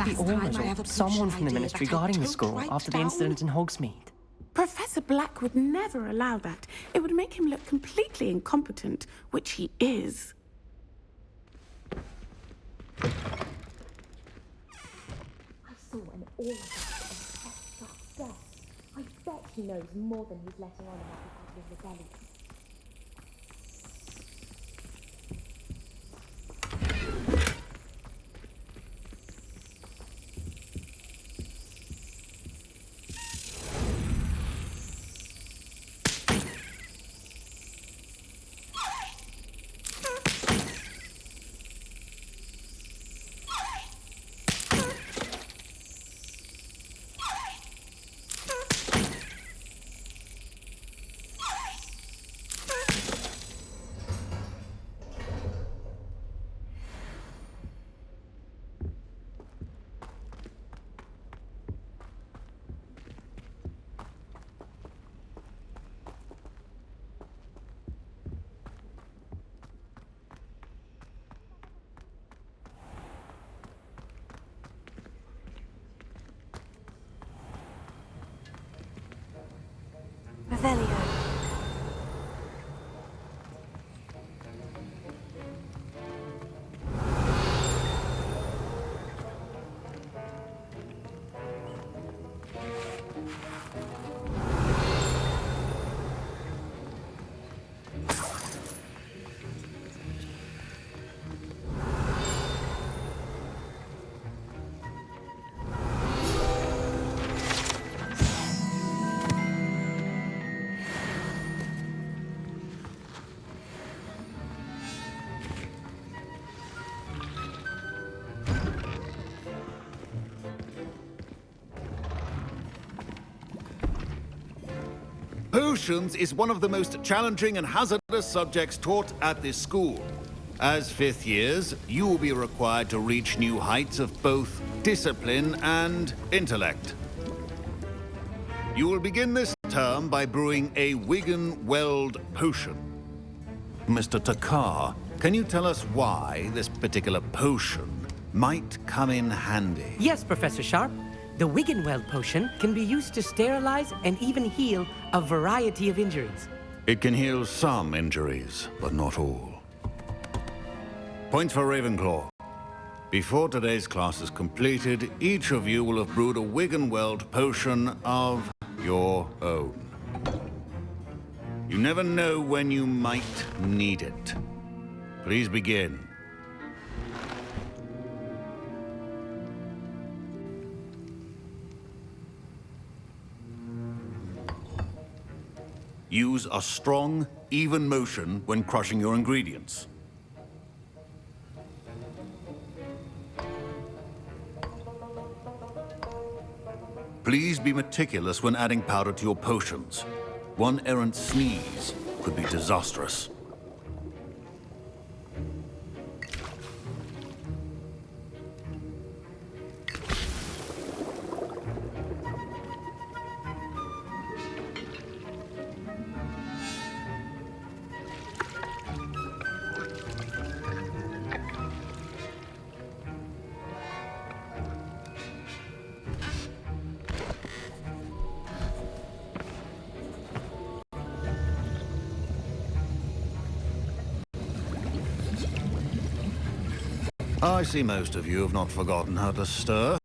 be owners or someone from the ministry guarding the school after the incident in Hogsmeade. Professor Black would never allow that. It would make him look completely incompetent, which he is. I saw an aura of I bet he knows more than he's letting on about the rebellion. Revelio. Potions is one of the most challenging and hazardous subjects taught at this school. As fifth years, you will be required to reach new heights of both discipline and intellect. You will begin this term by brewing a Wigan-Weld potion. Mr. Takar, can you tell us why this particular potion might come in handy? Yes, Professor Sharp. The Wiggenweld potion can be used to sterilize and even heal a variety of injuries. It can heal some injuries, but not all. Points for Ravenclaw. Before today's class is completed, each of you will have brewed a Wiggenweld potion of your own. You never know when you might need it. Please begin. Use a strong, even motion when crushing your ingredients. Please be meticulous when adding powder to your potions. One errant sneeze could be disastrous. I see most of you have not forgotten how to stir.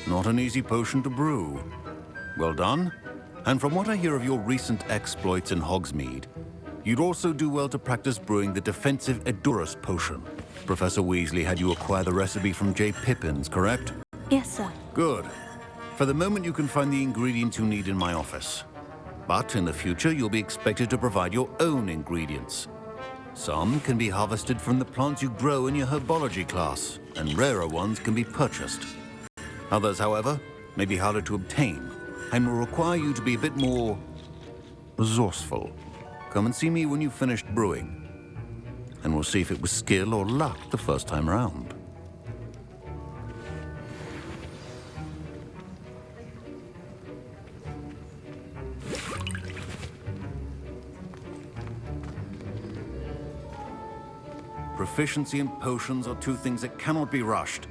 Not an easy potion to brew. Well done. And from what I hear of your recent exploits in Hogsmeade, you'd also do well to practice brewing the defensive Edurus potion. Professor Weasley had you acquire the recipe from J. Pippins, correct? Yes, sir. Good. For the moment, you can find the ingredients you need in my office. But in the future, you'll be expected to provide your own ingredients. Some can be harvested from the plants you grow in your herbology class, and rarer ones can be purchased. Others, however, may be harder to obtain, and will require you to be a bit more resourceful. Come and see me when you've finished brewing, and we'll see if it was skill or luck the first time around. proficiency and potions are two things that cannot be rushed.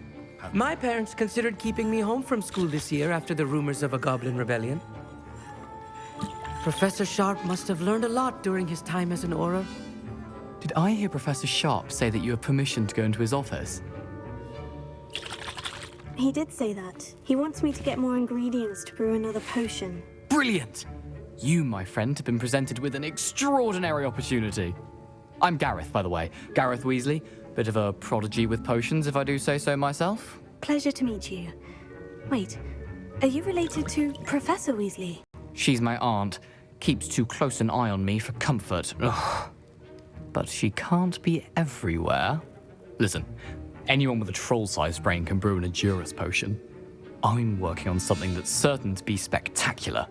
My parents considered keeping me home from school this year after the rumors of a goblin rebellion. Professor Sharp must have learned a lot during his time as an Auror. Did I hear Professor Sharp say that you have permission to go into his office? He did say that. He wants me to get more ingredients to brew another potion. Brilliant! You, my friend, have been presented with an extraordinary opportunity. I'm Gareth, by the way. Gareth Weasley. Bit of a prodigy with potions, if I do say so myself. Pleasure to meet you. Wait, are you related to Professor Weasley? She's my aunt. Keeps too close an eye on me for comfort. Ugh. But she can't be everywhere. Listen, anyone with a troll-sized brain can brew an Edurus potion. I'm working on something that's certain to be spectacular.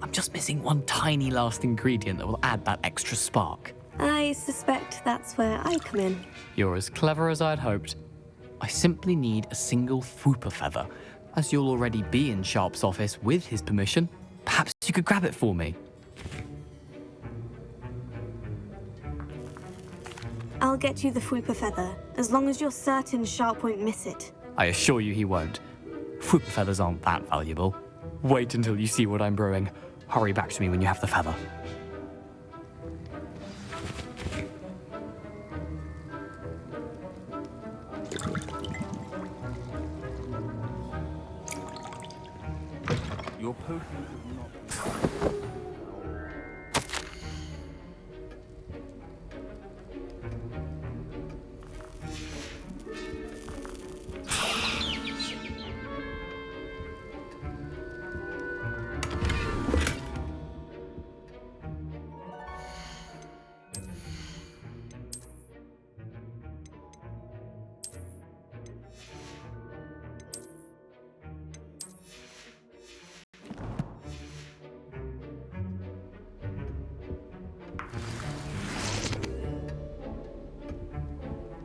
I'm just missing one tiny last ingredient that will add that extra spark. I suspect that's where I come in. You're as clever as I'd hoped. I simply need a single Fwooper feather. As you'll already be in Sharp's office with his permission, perhaps you could grab it for me. I'll get you the Fwooper feather, as long as you're certain Sharp won't miss it. I assure you he won't. Fwooper feathers aren't that valuable. Wait until you see what I'm brewing. Hurry back to me when you have the feather. Your potion is not...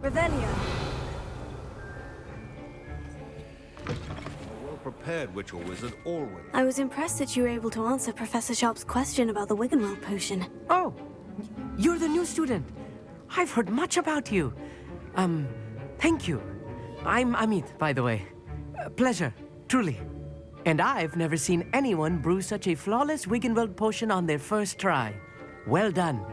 Revelio. A well-prepared witch or wizard always. I was impressed that you were able to answer Professor Sharp's question about the Wiggenweld potion. Oh, you're the new student. I've heard much about you. Thank you. I'm Amit, by the way. Pleasure, truly. And I've never seen anyone brew such a flawless Wiggenweld potion on their first try. Well done.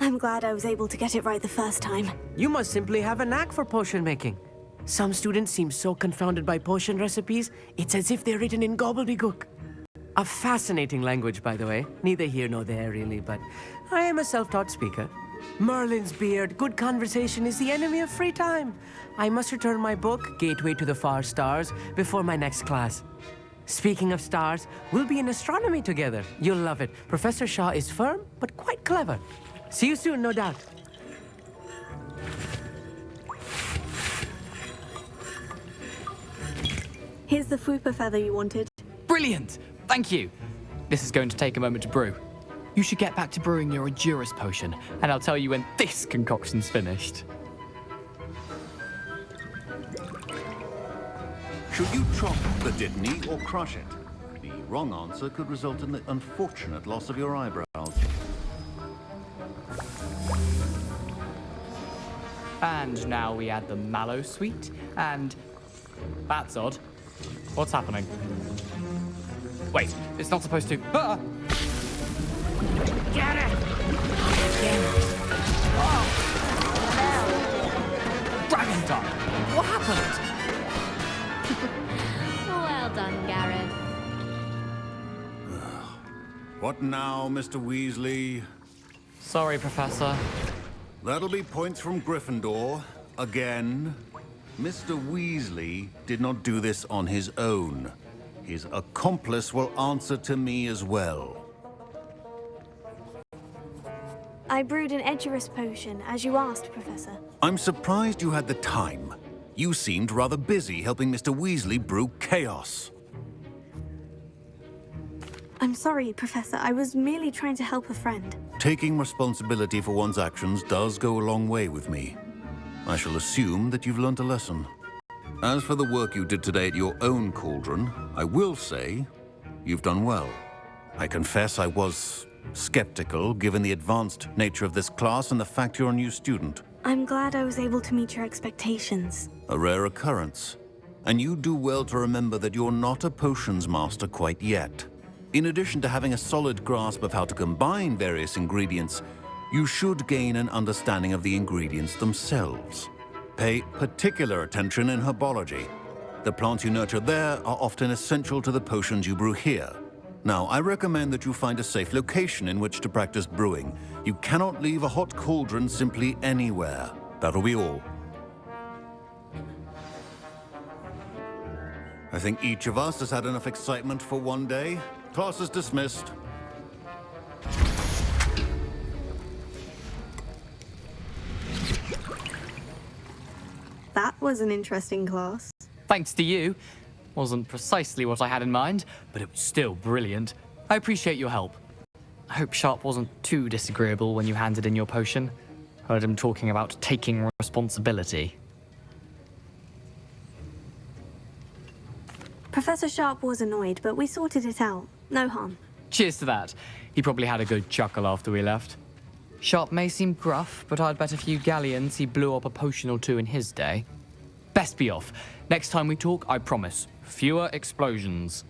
I'm glad I was able to get it right the first time. You must simply have a knack for potion making. Some students seem so confounded by potion recipes, it's as if they're written in gobbledygook. A fascinating language, by the way. Neither here nor there, really, but I am a self-taught speaker. Merlin's beard, good conversation is the enemy of free time. I must return my book, Gateway to the Far Stars, before my next class. Speaking of stars, we'll be in astronomy together. You'll love it. Professor Shaw is firm, but quite clever. See you soon, no doubt. Here's the Fwooper feather you wanted. Brilliant! Thank you. This is going to take a moment to brew. You should get back to brewing your Edurus potion, and I'll tell you when this concoction's finished. Should you chop the Dittany or crush it? The wrong answer could result in the unfortunate loss of your eyebrows. And now we add the mallow sweet, and... That's odd. What's happening? Wait, it's not supposed to... Ah! Get it! Dragon Dog! What happened? Well done, Gareth. What now, Mr. Weasley? Sorry, Professor. That'll be points from Gryffindor. Again. Mr. Weasley did not do this on his own. His accomplice will answer to me as well. I brewed an Edurus potion, as you asked, Professor. I'm surprised you had the time. You seemed rather busy helping Mr. Weasley brew chaos. I'm sorry, Professor. I was merely trying to help a friend. Taking responsibility for one's actions does go a long way with me. I shall assume that you've learnt a lesson. As for the work you did today at your own cauldron, I will say you've done well. I confess I was skeptical, given the advanced nature of this class and the fact you're a new student. I'm glad I was able to meet your expectations. A rare occurrence. And you do well to remember that you're not a potions master quite yet. In addition to having a solid grasp of how to combine various ingredients, you should gain an understanding of the ingredients themselves. Pay particular attention in herbology. The plants you nurture there are often essential to the potions you brew here. Now, I recommend that you find a safe location in which to practice brewing. You cannot leave a hot cauldron simply anywhere. That'll be all. I think each of us has had enough excitement for one day. Class is dismissed. That was an interesting class. Thanks to you. Wasn't precisely what I had in mind, but it was still brilliant. I appreciate your help. I hope Sharp wasn't too disagreeable when you handed in your potion. Heard him talking about taking responsibility. Professor Sharp was annoyed, but we sorted it out. No harm. Cheers to that. He probably had a good chuckle after we left. Sharp may seem gruff, but I'd bet a few galleons he blew up a potion or two in his day. Best be off. Next time we talk, I promise, fewer explosions.